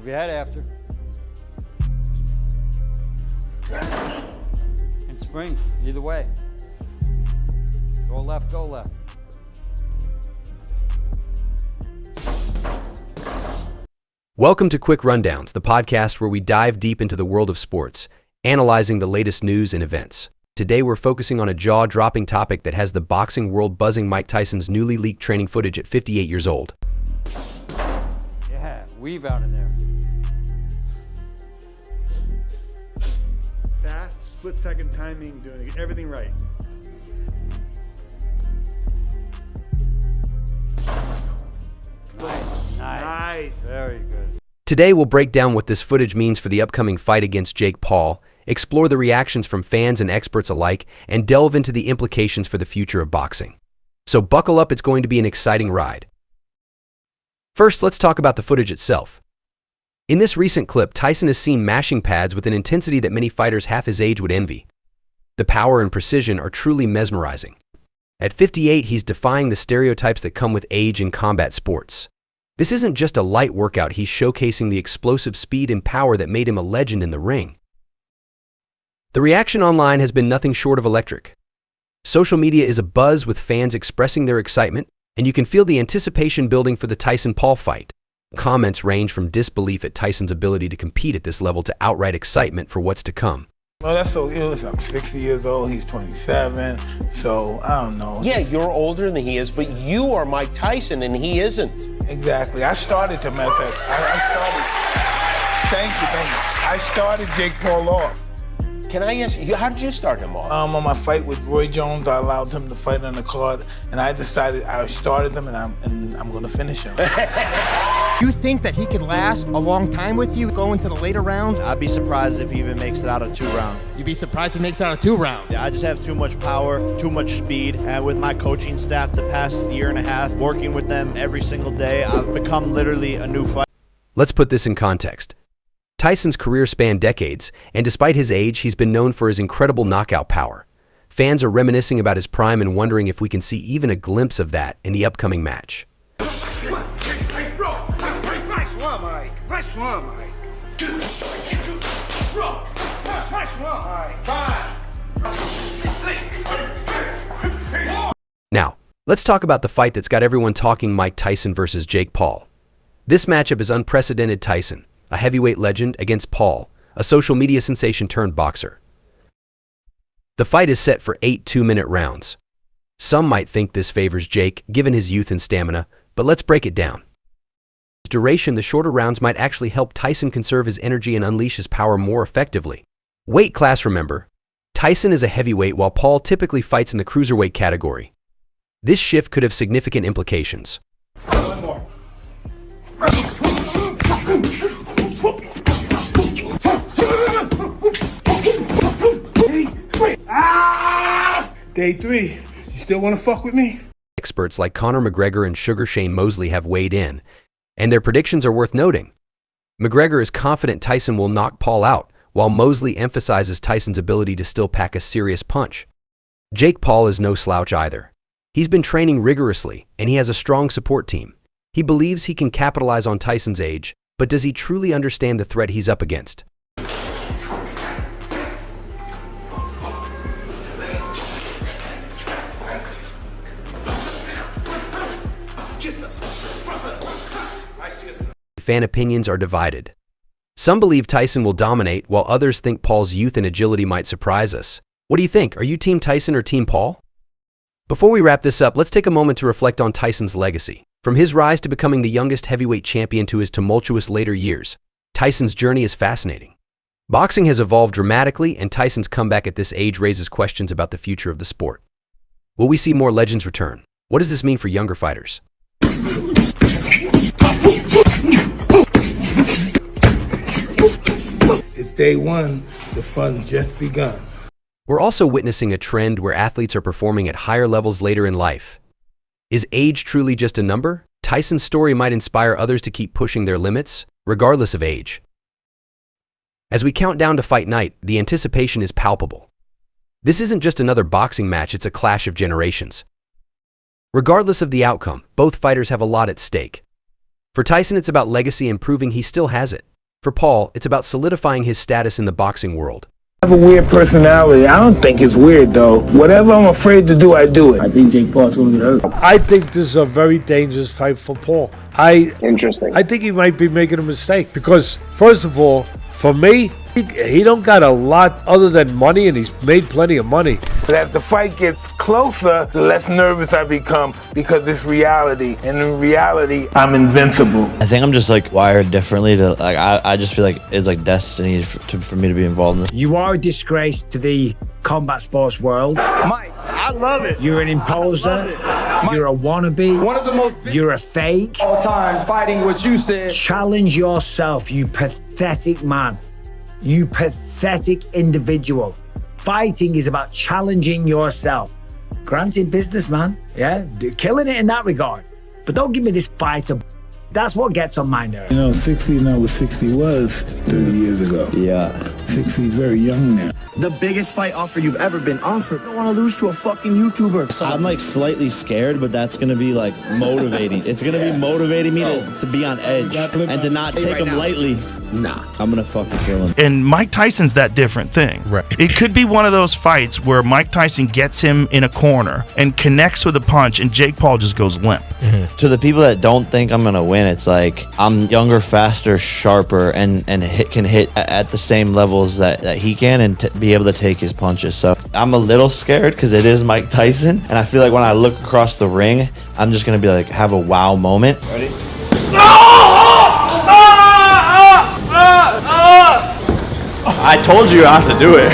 Move your head after. And spring, either way. Go left, go left. Welcome to Quick Rundowns, the podcast where we dive deep into the world of sports, analyzing the latest news and events. Today we're focusing on a jaw-dropping topic that has the boxing world buzzing: Mike Tyson's newly leaked training footage at 58 years old. Yeah, weave out in there. Fast, split-second timing, doing everything right. Nice. Very good. Today we'll break down what this footage means for the upcoming fight against Jake Paul, explore the reactions from fans and experts alike, and delve into the implications for the future of boxing. So buckle up, it's going to be an exciting ride. First, let's talk about the footage itself. In this recent clip, Tyson is seen mashing pads with an intensity that many fighters half his age would envy. The power and precision are truly mesmerizing. At 58, he's defying the stereotypes that come with age in combat sports. This isn't just a light workout, he's showcasing the explosive speed and power that made him a legend in the ring. The reaction online has been nothing short of electric. Social media is abuzz with fans expressing their excitement, and you can feel the anticipation building for the Tyson-Paul fight. Comments range from disbelief at Tyson's ability to compete at this level to outright excitement for what's to come. Well, that's so ill. I'm 60 years old, he's 27, so I don't know. Yeah, you're older than he is, but you are Mike Tyson and he isn't. Exactly. I started, to matter of fact, thank you. I started Jake Paul off. Can I ask you, how did you start him off? On my fight with Roy Jones, I allowed him to fight on the card, and I decided I started him, and I'm going to finish him. You think that he could last a long time with you, go into the later rounds? I'd be surprised if he even makes it out of 2 rounds. You'd be surprised if he makes it out of 2 rounds. Yeah, I just have too much power, too much speed, and with my coaching staff the past year and a half, working with them every single day, I've become literally a new fighter. Let's put this in context. Tyson's career spanned decades, and despite his age, he's been known for his incredible knockout power. Fans are reminiscing about his prime and wondering if we can see even a glimpse of that in the upcoming match. Nice one, Mike. Now, let's talk about the fight that's got everyone talking: Mike Tyson versus Jake Paul. This matchup is unprecedented. Tyson, a heavyweight legend, against Paul, a social media sensation turned boxer. The fight is set for 8 2-minute rounds. Some might think this favors Jake, given his youth and stamina, but let's break it down. Duration, the shorter rounds might actually help Tyson conserve his energy and unleash his power more effectively. Weight class, remember, Tyson is a heavyweight while Paul typically fights in the cruiserweight category. This shift could have significant implications. Day 3, you still want to fuck with me? Experts like Conor McGregor and Sugar Shane Mosley have weighed in, and their predictions are worth noting. McGregor is confident Tyson will knock Paul out, while Mosley emphasizes Tyson's ability to still pack a serious punch. Jake Paul is no slouch either. He's been training rigorously, and he has a strong support team. He believes he can capitalize on Tyson's age, but does he truly understand the threat he's up against? Fan opinions are divided. Some believe Tyson will dominate, while others think Paul's youth and agility might surprise us. What do you think? Are you Team Tyson or Team Paul? Before we wrap this up, let's take a moment to reflect on Tyson's legacy. From his rise to becoming the youngest heavyweight champion to his tumultuous later years, Tyson's journey is fascinating. Boxing has evolved dramatically, and Tyson's comeback at this age raises questions about the future of the sport. Will we see more legends return? What does this mean for younger fighters? It's day 1, the fun's just begun. We're also witnessing a trend where athletes are performing at higher levels later in life. Is age truly just a number? Tyson's story might inspire others to keep pushing their limits, regardless of age. As we count down to fight night, the anticipation is palpable. This isn't just another boxing match, it's a clash of generations. Regardless of the outcome, both fighters have a lot at stake. For Tyson, it's about legacy and proving he still has it. For Paul, it's about solidifying his status in the boxing world. I have a weird personality. I don't think it's weird though. Whatever I'm afraid to do, I do it. I think Jake Paul's going to get hurt. I think this is a very dangerous fight for Paul. Interesting. I think he might be making a mistake because, first of all, for me, he don't got a lot other than money, and he's made plenty of money. But as the fight gets closer, the less nervous I become because it's reality. And in reality, I'm invincible. I think I'm just like wired differently to like, I just feel like it's like destiny for me to be involved in this. You are a disgrace to the combat sports world. Mike, I love it. You're an imposter. You're a wannabe. One of the most You're a fake. all time fighting what you said. Challenge yourself, you pathetic man. You pathetic individual. Fighting is about challenging yourself. Granted, businessman, yeah, killing it in that regard. But don't give me this fighter. That's what gets on my nerves. You know, 60 is not what 60 was 30 years ago. Yeah. 60 is very young now. The biggest fight offer you've ever been offered. I don't want to lose to a fucking YouTuber. So I'm like slightly scared, but that's gonna be like motivating. It's gonna be motivating me to be on edge and to not take him lightly. Nah, I'm gonna fucking kill him. And Mike Tyson's that different thing. Right. It could be one of those fights where Mike Tyson gets him in a corner and connects with a punch, and Jake Paul just goes limp. To the people that don't think I'm gonna win, it's like I'm younger, faster, sharper, and can hit at the same levels that he can, and be able to take his punches. So I'm a little scared because it is Mike Tyson, and I feel like when I look across the ring, I'm just gonna be like have a wow moment. Ready? I told you I have to do it.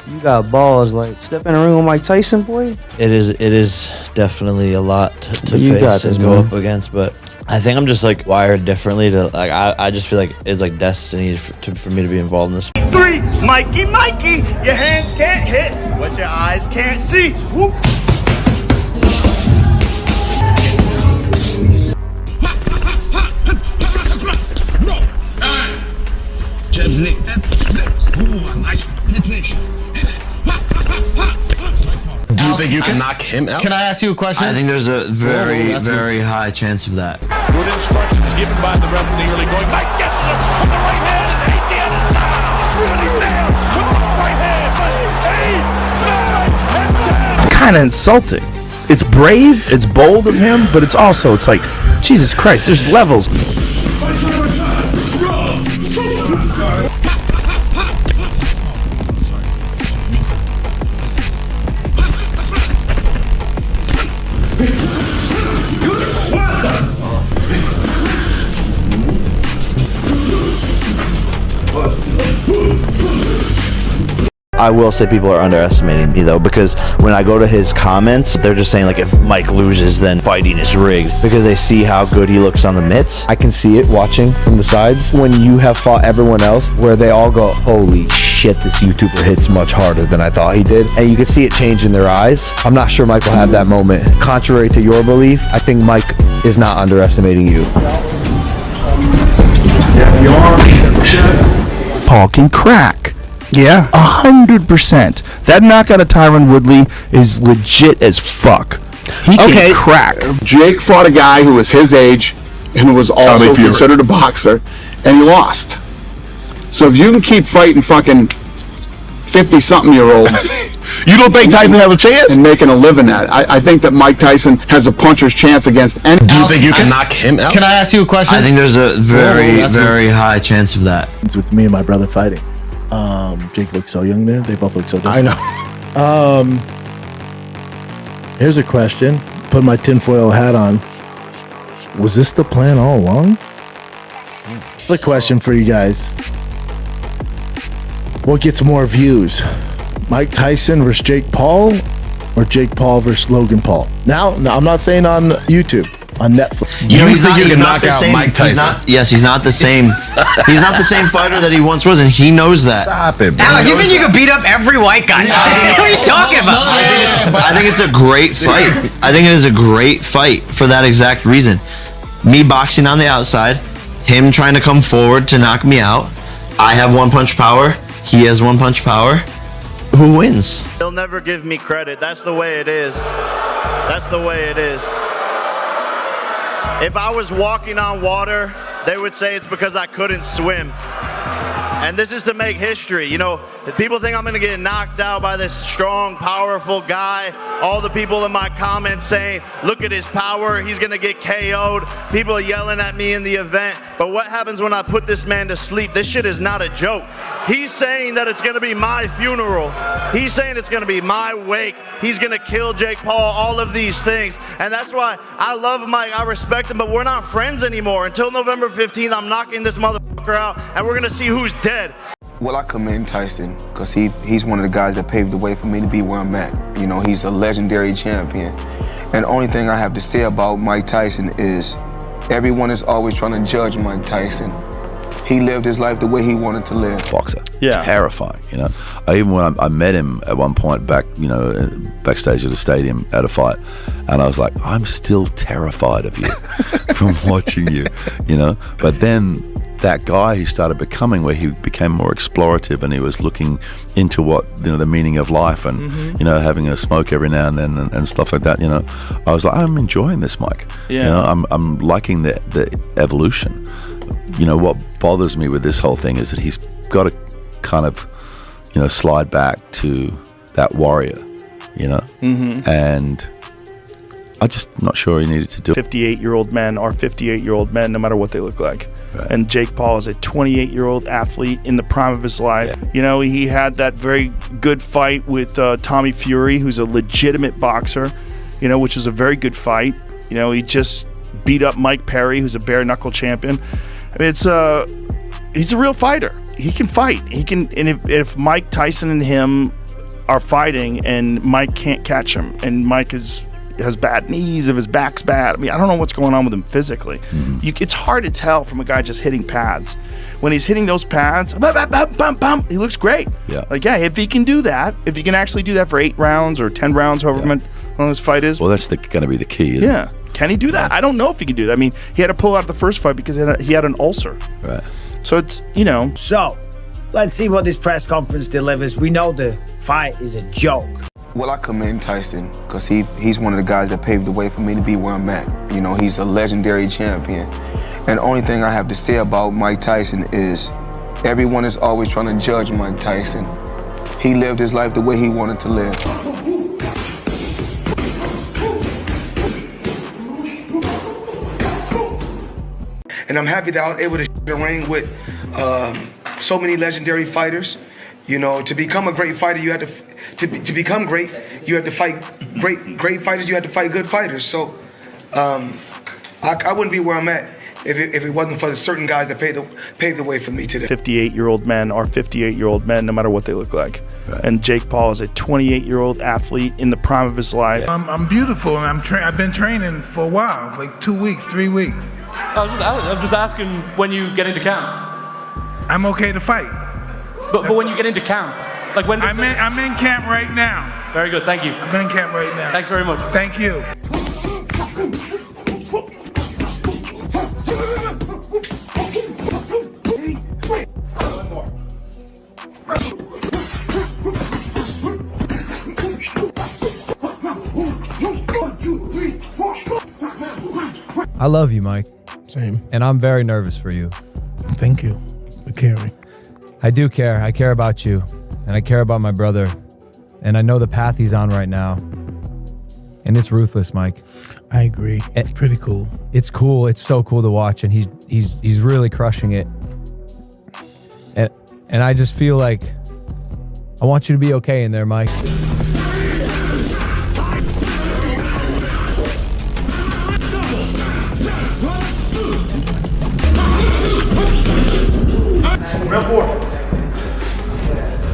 You got balls. Like, step in a ring with Mike Tyson, boy. It is definitely a lot to You got face this, and go man. up against, but I think I'm just like wired differently to like I just feel like it's like destiny for me to be involved in this. 3, Mikey, your hands can't hit what your eyes can't see. Whoop. Nice penetration. Do you think you can knock him out? Can I ask you a question? I think there's a very high chance of that. Good instructions given by the referee early going back. Gets him on the right hand and he did it now. Really nailed with the right hand. But he Kind of insulting. It's brave, it's bold of him, but it's also, it's like, Jesus Christ, there's levels. I will say people are underestimating me though, because when I go to his comments, they're just saying like if Mike loses, then fighting is rigged, because they see how good he looks on the mitts. I can see it watching from the sides when you have fought everyone else, where they all go, holy shit, this YouTuber hits much harder than I thought he did. And you can see it change in their eyes. I'm not sure Mike will have that moment. Contrary to your belief, I think Mike is not underestimating you. Paul can crack. Yeah, 100%. That knockout of Tyron Woodley is legit as fuck. He can crack. Jake fought a guy who was his age and who was also considered a boxer, and he lost. So if you can keep fighting fucking 50-something-year-olds, You don't think Tyson has a chance? and making a living at it, I think that Mike Tyson has a puncher's chance against any. Do you think you can knock him out? Can I ask you a question? I think there's a very high chance of that. It's with me and my brother fighting. Jake looks so young there. They both look so different. I know. Here's a question. Put my tinfoil hat on. Was this the plan all along? The question for you guys. What gets more views? Mike Tyson versus Jake Paul, or Jake Paul versus Logan Paul? Now, I'm not saying on YouTube. On Netflix. You think you can knock out Mike Tyson? He's not the same. He's not the same fighter that he once was, and he knows that. Stop it, bro. Alex, you think you can beat up every white guy? What are you talking about? I think it's a great fight. I think it is a great fight for that exact reason. Me boxing on the outside, him trying to come forward to knock me out. I have one punch power. He has one punch power. Who wins? He'll never give me credit. That's the way it is. That's the way it is. If I was walking on water they would say it's because I couldn't swim. And this is to make history. You know, people think I'm going to get knocked out by this strong, powerful guy. All the people in my comments saying, look at his power, he's going to get KO'd. People are yelling at me in the event. But what happens when I put this man to sleep? This shit is not a joke. He's saying that it's going to be my funeral. He's saying it's going to be my wake. He's going to kill Jake Paul, all of these things. And that's why I love Mike. I respect him, but we're not friends anymore. Until November 15th, I'm knocking this motherfucker out, and we're going to see who's dead. Well, I commend Tyson because he's one of the guys that paved the way for me to be where I'm at. You know, he's a legendary champion. And the only thing I have to say about Mike Tyson is everyone is always trying to judge Mike Tyson. He lived his life the way he wanted to live. Boxer. Yeah. Terrifying, you know. Even when I met him at one point backstage at the stadium at a fight, and I was like, I'm still terrified of you from watching you, you know. But then that guy he started becoming, where he became more explorative and he was looking into what, you know, the meaning of life and, you know, having a smoke every now and then and stuff like that, you know. I was like, I'm enjoying this, Mike. Yeah. You know, I'm liking the evolution. You know, what bothers me with this whole thing is that he's got to kind of, you know, slide back to that warrior, you know, and I'm just not sure he needed to do it. 58-year-old men are 58-year-old men no matter what they look like. Right. And Jake Paul is a 28-year-old athlete in the prime of his life. Yeah. You know, he had that very good fight with Tommy Fury, who's a legitimate boxer, you know, which was a very good fight. You know, he just beat up Mike Perry, who's a bare-knuckle champion. I mean, he's a real fighter. He can fight. He can, and if Mike Tyson and him are fighting, and Mike can't catch him, and Mike has bad knees, if his back's bad. I mean, I don't know what's going on with him physically. It's hard to tell from a guy just hitting pads. When he's hitting those pads, he looks great. Yeah. Like, yeah, if he can do that, if he can actually do that for 8 rounds or 10 rounds, however long this fight is. Well, that's going to be the key, isn't it? Can he do that? I don't know if he can do that. I mean, he had to pull out the first fight because he had an ulcer. Right. So it's, you know. So, let's see what this press conference delivers. We know the fight is a joke. Well, I commend Tyson because he's one of the guys that paved the way for me to be where I'm at. You know, he's a legendary champion. And the only thing I have to say about Mike Tyson is everyone is always trying to judge Mike Tyson. He lived his life the way he wanted to live. And I'm happy that I was able to the ring with so many legendary fighters. You know, to become a great fighter, you had to become great. You had to fight great fighters. You had to fight good fighters. So I wouldn't be where I'm at if it wasn't for the certain guys that paved the way for me today. 58-year-old men are 58-year-old men no matter what they look like. Right. And Jake Paul is a 28-year-old athlete in the prime of his life. I'm beautiful, and I've been training for a while, like 2 weeks, 3 weeks. I'm just asking when you get into camp. I'm okay to fight. But when you get into camp, like when I'm in camp right now. Very good, thank you. I'm in camp right now. Thanks very much. Thank you. I love you, Mike. Same. And I'm very nervous for you. Thank you for caring. I do care. I care about you. And I care about my brother. And I know the path he's on right now. And it's ruthless, Mike. I agree. It's pretty cool. It's cool. It's so cool to watch. And he's really crushing it. And I just feel like I want you to be okay in there, Mike. Round 4.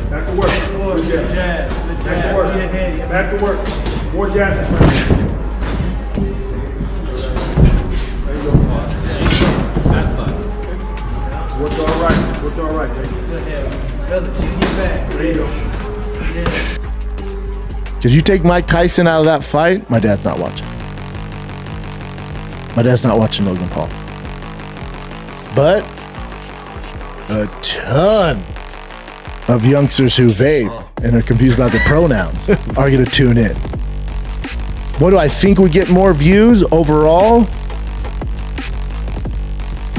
Back to work. Back to work. Back to work. More jabs. There you go. Worked all right. Worked all right, baby. There you go. Did you take Mike Tyson out of that fight? My dad's not watching. My dad's not watching Logan Paul. But a ton of youngsters who vape and are confused about the pronouns are going to tune in. What do I think would get more views overall?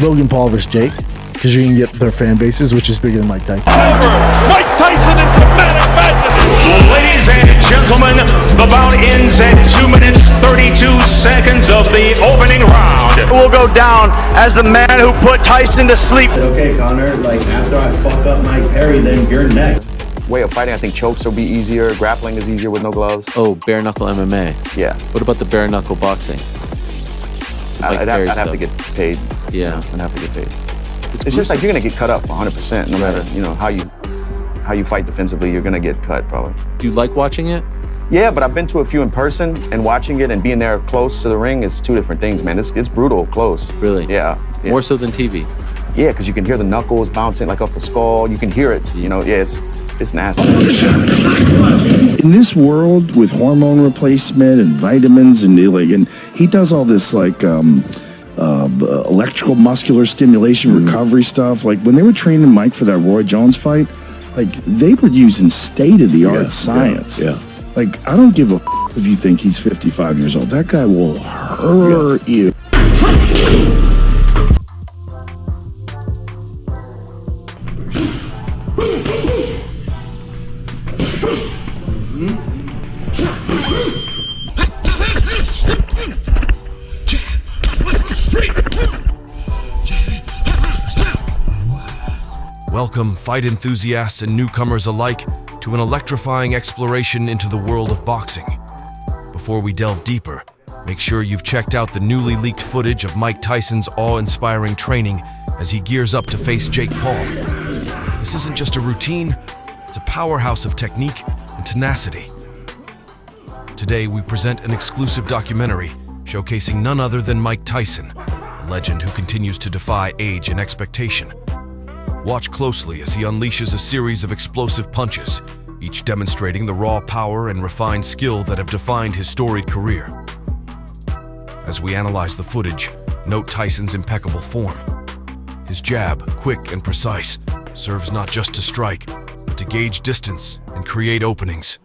Logan Paul versus Jake, because you can get their fan bases, which is bigger than Mike Tyson. Mike Tyson and dramatic madness. Ladies and gentlemen, the bout ends at 2 minutes 32 seconds of the opening round. Will go down as the man who put Tyson to sleep. Okay, Connor, like after I fuck up Mike Perry, then you're next. Way of fighting, I think chokes will be easier, grappling is easier with no gloves. Oh, bare-knuckle MMA. Yeah. What about the bare-knuckle boxing? I'd have to get paid. Yeah. I'd have to get paid. It's just like you're gonna get cut up 100%, no matter how you fight defensively, you're gonna get cut probably. Do you like watching it? Yeah, but I've been to a few in person, and watching it and being there close to the ring is two different things, man. It's brutal close. Really? Yeah. More so than TV? Yeah, because you can hear the knuckles bouncing like off the skull. You can hear it. You know, yeah, it's nasty. In this world with hormone replacement and vitamins and he does all this electrical muscular stimulation recovery stuff. Like when they were training Mike for that Roy Jones fight, like they were using state-of-the-art science. Yeah. Like I don't give a if you think he's 55 years old. That guy will hurt you. Welcome, fight enthusiasts and newcomers alike, to an electrifying exploration into the world of boxing. Before we delve deeper, make sure you've checked out the newly leaked footage of Mike Tyson's awe-inspiring training as he gears up to face Jake Paul. This isn't just a routine, it's a powerhouse of technique and tenacity. Today, we present an exclusive documentary showcasing none other than Mike Tyson, a legend who continues to defy age and expectation. Watch closely as he unleashes a series of explosive punches, each demonstrating the raw power and refined skill that have defined his storied career. As we analyze the footage, note Tyson's impeccable form. His jab, quick and precise, serves not just to strike, but to gauge distance and create openings.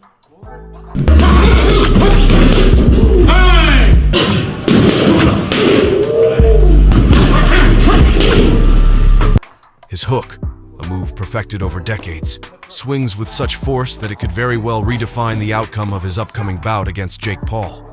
His hook, a move perfected over decades, swings with such force that it could very well redefine the outcome of his upcoming bout against Jake Paul.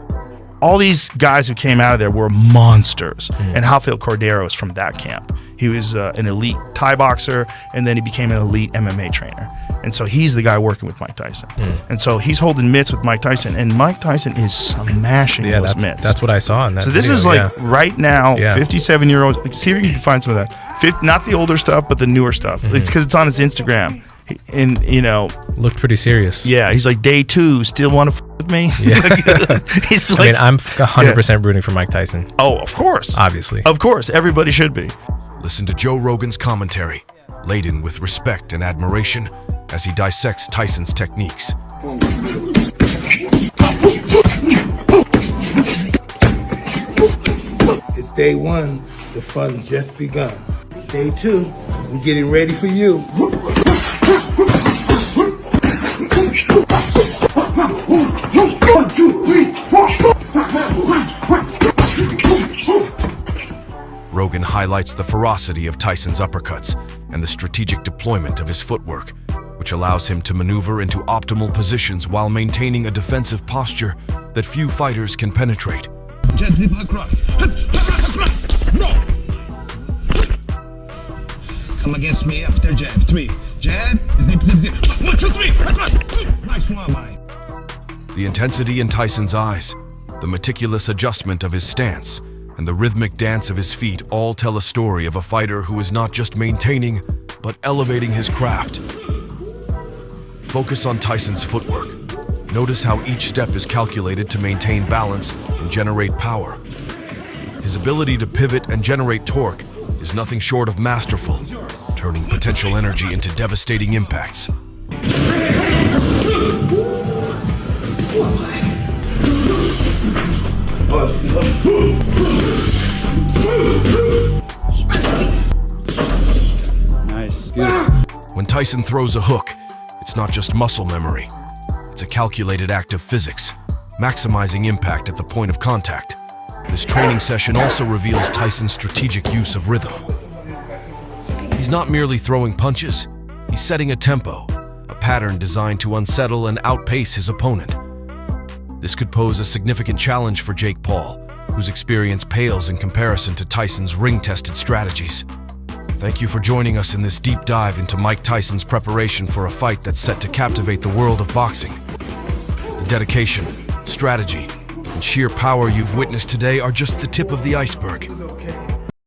All these guys who came out of there were monsters, and Rafael Cordeiro is from that camp. He was an elite Thai boxer, and then he became an elite MMA trainer. And so he's the guy working with Mike Tyson. And so he's holding mitts with Mike Tyson, and Mike Tyson is smashing those mitts. That's what I saw in that So this video, is like right now, 57-year-old. See if you can find some of that. Not the older stuff, but the newer stuff. It's because it's on his Instagram. And, looked pretty serious. Yeah, he's like, day 2, still want to with me? Yeah. He's I mean, I'm 100% rooting for Mike Tyson. Oh, of course. Obviously. Of course. Everybody should be. Listen to Joe Rogan's commentary, laden with respect and admiration as he dissects Tyson's techniques. It's day 1, the fun just begun. Day 2, we're getting ready for you. Rogan highlights the ferocity of Tyson's uppercuts and the strategic deployment of his footwork, which allows him to maneuver into optimal positions while maintaining a defensive posture that few fighters can penetrate. Jab, snip, across. No. Come against me after jab. 3. Jab, snip, snip, snip. 1, 2, 3. Across. Nice one, Mike. The intensity in Tyson's eyes, the meticulous adjustment of his stance, and the rhythmic dance of his feet all tell a story of a fighter who is not just maintaining, but elevating his craft. Focus on Tyson's footwork. Notice how each step is calculated to maintain balance and generate power. His ability to pivot and generate torque is nothing short of masterful, turning potential energy into devastating impacts. Nice. Good. When Tyson throws a hook, it's not just muscle memory. It's a calculated act of physics, maximizing impact at the point of contact. This training session also reveals Tyson's strategic use of rhythm. He's not merely throwing punches, he's setting a tempo, a pattern designed to unsettle and outpace his opponent. This could pose a significant challenge for Jake Paul, whose experience pales in comparison to Tyson's ring-tested strategies. Thank you for joining us in this deep dive into Mike Tyson's preparation for a fight that's set to captivate the world of boxing. The dedication, strategy, and sheer power you've witnessed today are just the tip of the iceberg.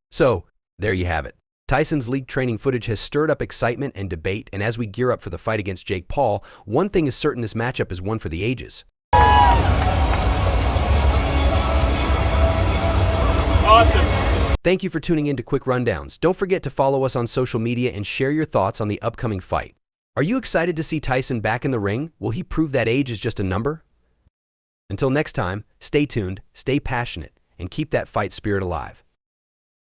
So, there you have it. Tyson's leaked training footage has stirred up excitement and debate, and as we gear up for the fight against Jake Paul, one thing is certain: this matchup is one for the ages. Awesome. Thank you for tuning in to Quick Rundowns. Don't forget to follow us on social media and share your thoughts on the upcoming fight. Are you excited to see Tyson back in the ring? Will he prove that age is just a number? Until next time, stay tuned, stay passionate, and keep that fight spirit alive.